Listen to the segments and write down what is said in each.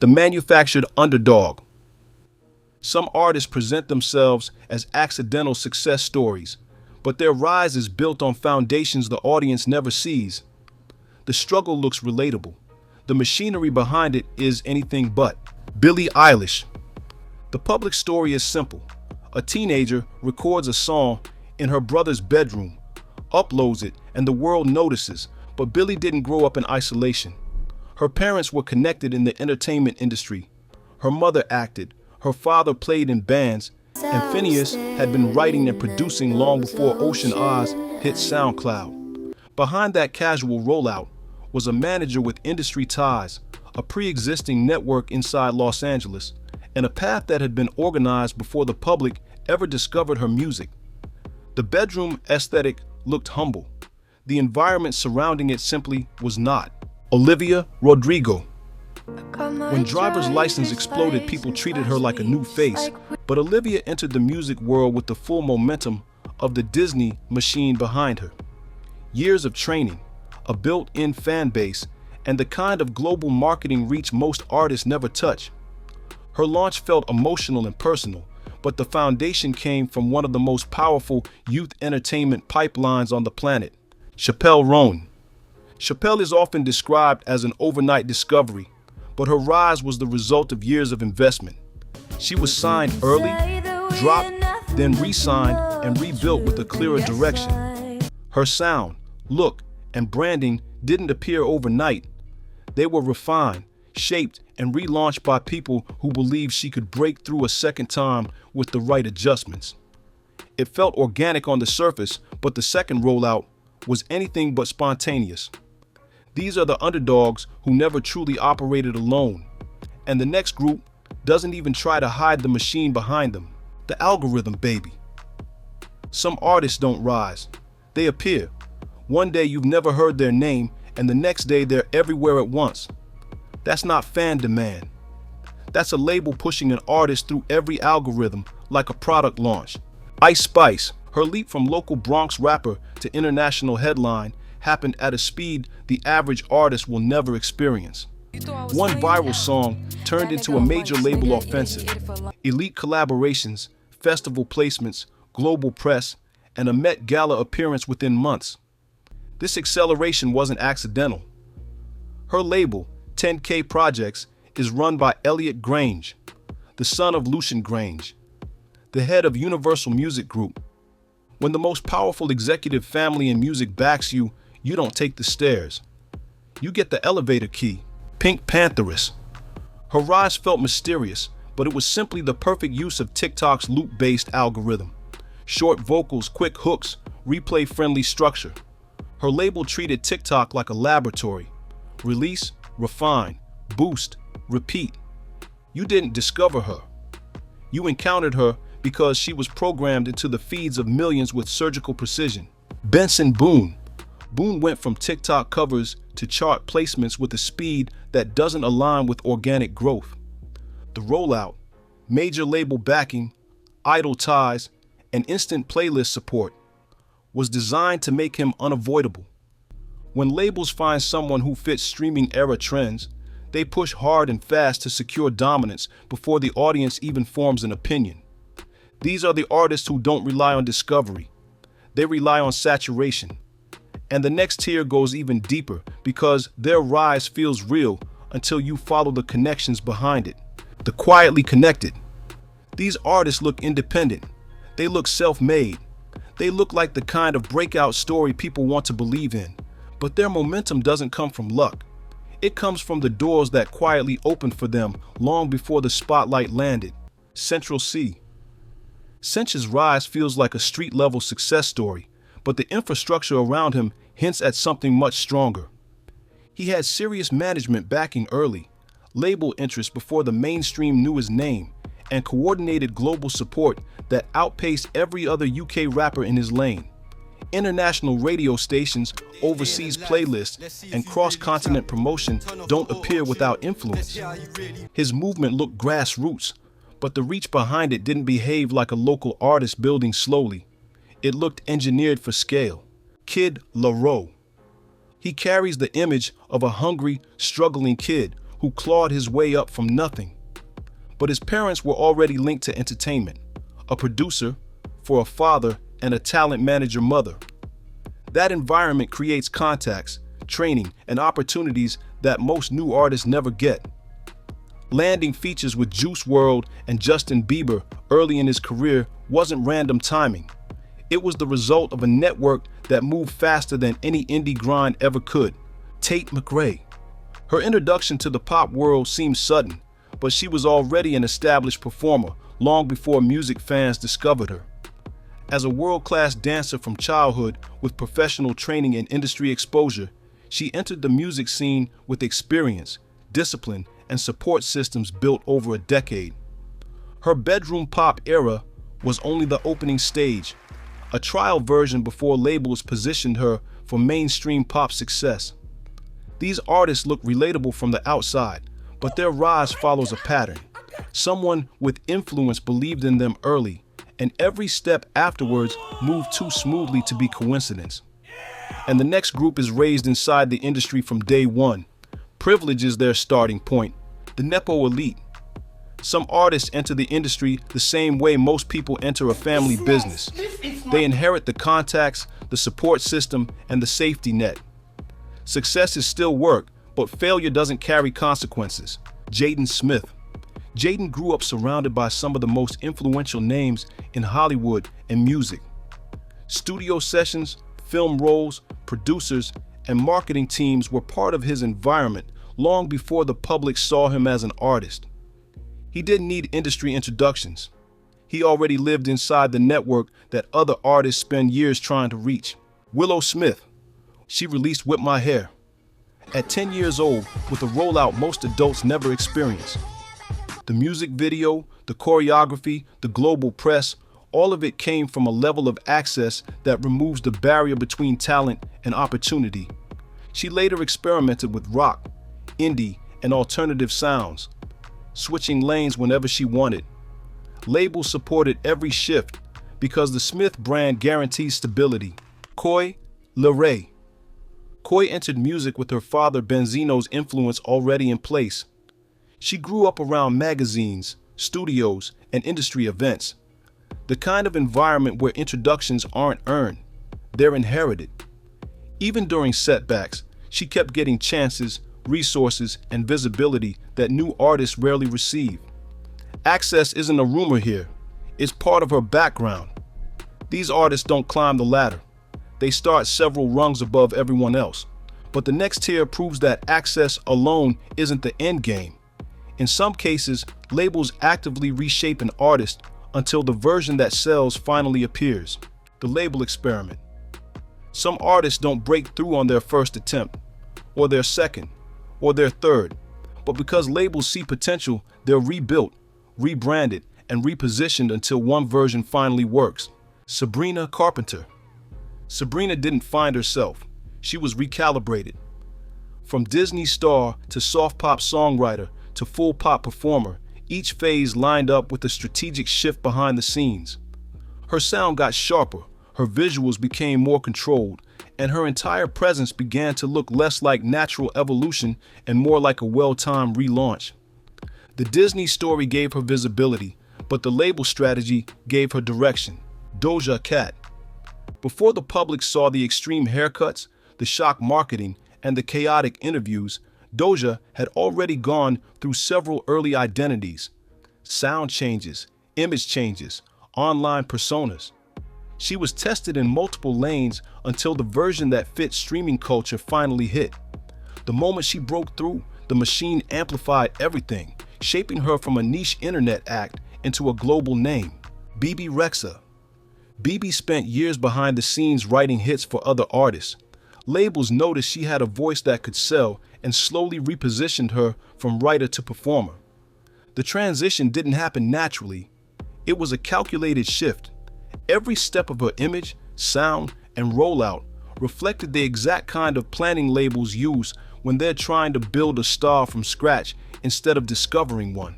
The manufactured underdog. Some artists present themselves as accidental success stories, but their rise is built on foundations the audience never sees. The struggle looks relatable. The machinery behind it is anything but. Billie Eilish. The public story is simple. A teenager records a song in her brother's bedroom, uploads it, and the world notices, but Billie didn't grow up in isolation. Her parents were connected in the entertainment industry. Her mother acted, her father played in bands, and Phineas had been writing and producing long before Ocean Oz hit SoundCloud. Behind that casual rollout was a manager with industry ties, a pre-existing network inside Los Angeles, and a path that had been organized before the public ever discovered her music. The bedroom aesthetic looked humble. The environment surrounding it simply was not. Olivia Rodrigo. When driver's license exploded, people treated her like a new face, but Olivia entered the music world with the full momentum of the Disney machine behind her. Years of training, a built-in fan base, and the kind of global marketing reach most artists never touch. Her launch felt emotional and personal, but the foundation came from one of the most powerful youth entertainment pipelines on the planet, Chappelle Roan. Chappelle is often described as an overnight discovery, but her rise was the result of years of investment. She was signed early, dropped, then re-signed and rebuilt with a clearer direction. Her sound, look, and branding didn't appear overnight. They were refined, shaped, and relaunched by people who believed she could break through a second time with the right adjustments. It felt organic on the surface, but the second rollout was anything but spontaneous. These are the underdogs who never truly operated alone, and the next group doesn't even try to hide the machine behind them. The algorithm, baby. Some artists don't rise, they appear. One day you've never heard their name, and the next day they're everywhere at once. That's not fan demand. That's a label pushing an artist through every algorithm like a product launch. Ice Spice, her leap from local Bronx rapper to international headline, happened at a speed the average artist will never experience. One viral song turned into a major label offensive. Elite collaborations, festival placements, global press, and a Met Gala appearance within months. This acceleration wasn't accidental. Her label, 10K Projects, is run by Elliot Grange, the son of Lucian Grange, the head of Universal Music Group. When the most powerful executive family in music backs you, you don't take the stairs. You get the elevator key. Pink Pantheress. Her rise felt mysterious, but it was simply the perfect use of TikTok's loop-based algorithm. Short vocals, quick hooks, replay-friendly structure. Her label treated TikTok like a laboratory. Release, refine, boost, repeat. You didn't discover her. You encountered her because she was programmed into the feeds of millions with surgical precision. Benson Boone. Boone went from TikTok covers to chart placements with a speed that doesn't align with organic growth. The rollout, major label backing, idol ties, and instant playlist support was designed to make him unavoidable. When labels find someone who fits streaming era trends, they push hard and fast to secure dominance before the audience even forms an opinion. These are the artists who don't rely on discovery. They rely on saturation. And the next tier goes even deeper because their rise feels real until you follow the connections behind it. The quietly connected. These artists look independent. They look self-made. They look like the kind of breakout story people want to believe in. But their momentum doesn't come from luck. It comes from the doors that quietly opened for them long before the spotlight landed. Central C. Cinch's rise feels like a street-level success story, but the infrastructure around him hints at something much stronger. He had serious management backing early, label interest before the mainstream knew his name, and coordinated global support that outpaced every other UK rapper in his lane. International radio stations, overseas playlists, and cross-continent promotion don't appear without influence. His movement looked grassroots, but the reach behind it didn't behave like a local artist building slowly. It looked engineered for scale. Kid Laroi. He carries the image of a hungry, struggling kid who clawed his way up from nothing. But his parents were already linked to entertainment, a producer for a father and a talent manager mother. That environment creates contacts, training, and opportunities that most new artists never get. Landing features with Juice WRLD and Justin Bieber early in his career wasn't random timing. It was the result of a network that moved faster than any indie grind ever could. Tate McRae. Her introduction to the pop world seemed sudden, but she was already an established performer long before music fans discovered her. As a world-class dancer from childhood with professional training and industry exposure, she entered the music scene with experience, discipline, and support systems built over a decade. Her bedroom pop era was only the opening stage, a trial version before labels positioned her for mainstream pop success. These artists look relatable from the outside, but their rise follows a pattern. Someone with influence believed in them early, and every step afterwards moved too smoothly to be coincidence. And the next group is raised inside the industry from day one. Privilege is their starting point, the nepo-elite. Some artists enter the industry the same way most people enter a family business. They inherit the contacts, the support system, and the safety net. Success is still work, but failure doesn't carry consequences. Jaden Smith. Jaden grew up surrounded by some of the most influential names in Hollywood and music. Studio sessions, film roles, producers, and marketing teams were part of his environment long before the public saw him as an artist. He didn't need industry introductions. He already lived inside the network that other artists spend years trying to reach. Willow Smith. She released Whip My Hair at 10 years old with a rollout most adults never experience. The music video, the choreography, the global press, all of it came from a level of access that removes the barrier between talent and opportunity. She later experimented with rock, indie, and alternative sounds, switching lanes whenever she wanted. Labels supported every shift because the Smith brand guarantees stability. Coi Leray. Coi entered music with her father Benzino's influence already in place. She grew up around magazines, studios, and industry events. The kind of environment where introductions aren't earned, they're inherited. Even during setbacks, she kept getting chances, resources, and visibility that new artists rarely receive. Access isn't a rumor here, it's part of her background. These artists don't climb the ladder. They start several rungs above everyone else. But the next tier proves that access alone isn't the end game. In some cases, labels actively reshape an artist until the version that sells finally appears. The label experiment. Some artists don't break through on their first attempt, or their second, or their third, but because labels see potential, they're rebuilt, rebranded, and repositioned until one version finally works. Sabrina Carpenter. Sabrina didn't find herself, she was recalibrated. From Disney star to soft pop songwriter to full pop performer, each phase lined up with a strategic shift behind the scenes. Her sound got sharper, her visuals became more controlled, and her entire presence began to look less like natural evolution and more like a well-timed relaunch. The Disney story gave her visibility, but the label strategy gave her direction. Doja Cat. Before the public saw the extreme haircuts, the shock marketing, and the chaotic interviews, Doja had already gone through several early identities, sound changes, image changes, online personas. She was tested in multiple lanes until the version that fit streaming culture finally hit. The moment she broke through, the machine amplified everything, shaping her from a niche internet act into a global name. Bebe Rexha. Bebe spent years behind the scenes writing hits for other artists. Labels noticed she had a voice that could sell and slowly repositioned her from writer to performer. The transition didn't happen naturally. It was a calculated shift. Every step of her image, sound, and rollout reflected the exact kind of planning labels use when they're trying to build a star from scratch instead of discovering one.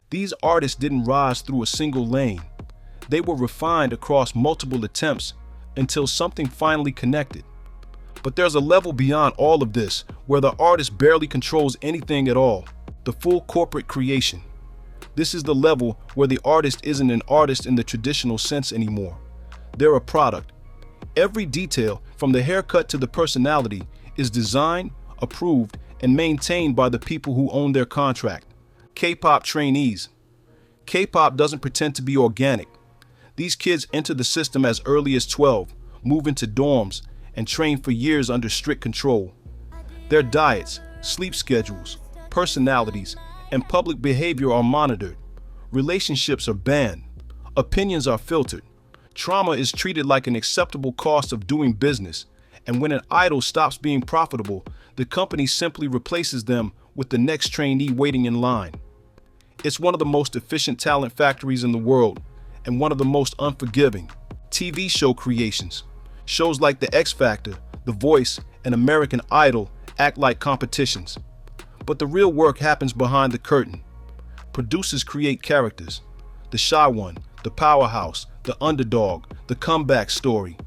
These artists didn't rise through a single lane. They were refined across multiple attempts until something finally connected. But there's a level beyond all of this where the artist barely controls anything at all. The full corporate creation. This is the level where the artist isn't an artist in the traditional sense anymore. They're a product. Every detail, from the haircut to the personality, is designed, approved, and maintained by the people who own their contract. K-pop trainees. K-pop doesn't pretend to be organic. These kids enter the system as early as 12, move into dorms, and train for years under strict control. Their diets, sleep schedules, personalities, and public behavior are monitored. Relationships are banned. Opinions are filtered. Trauma is treated like an acceptable cost of doing business, and when an idol stops being profitable, the company simply replaces them with the next trainee waiting in line. It's one of the most efficient talent factories in the world, and one of the most unforgiving. TV show creations. Shows like The X Factor, The Voice, and American Idol act like competitions. But the real work happens behind the curtain. Producers create characters. The shy one, the powerhouse, the underdog, the comeback story.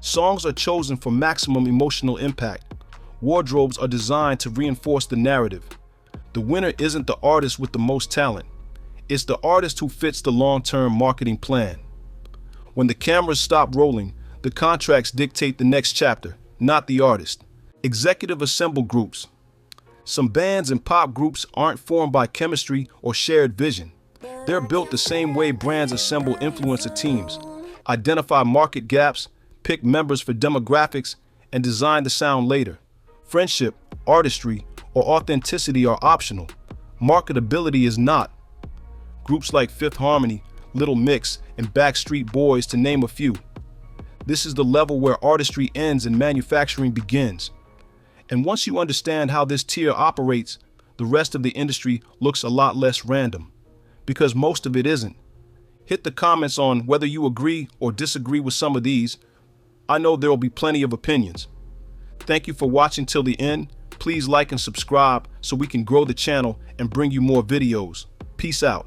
Songs are chosen for maximum emotional impact. Wardrobes are designed to reinforce the narrative. The winner isn't the artist with the most talent. It's the artist who fits the long-term marketing plan. When the cameras stop rolling, the contracts dictate the next chapter, not the artist. Executive assemble groups. Some bands and pop groups aren't formed by chemistry or shared vision. They're built the same way brands assemble influencer teams, identify market gaps, pick members for demographics, and design the sound later. Friendship, artistry, or authenticity are optional. Marketability is not. Groups like Fifth Harmony, Little Mix, and Backstreet Boys, to name a few. This is the level where artistry ends and manufacturing begins. And once you understand how this tier operates, the rest of the industry looks a lot less random. Because most of it isn't. Hit the comments on whether you agree or disagree with some of these. I know there will be plenty of opinions. Thank you for watching till the end. Please like and subscribe so we can grow the channel and bring you more videos. Peace out.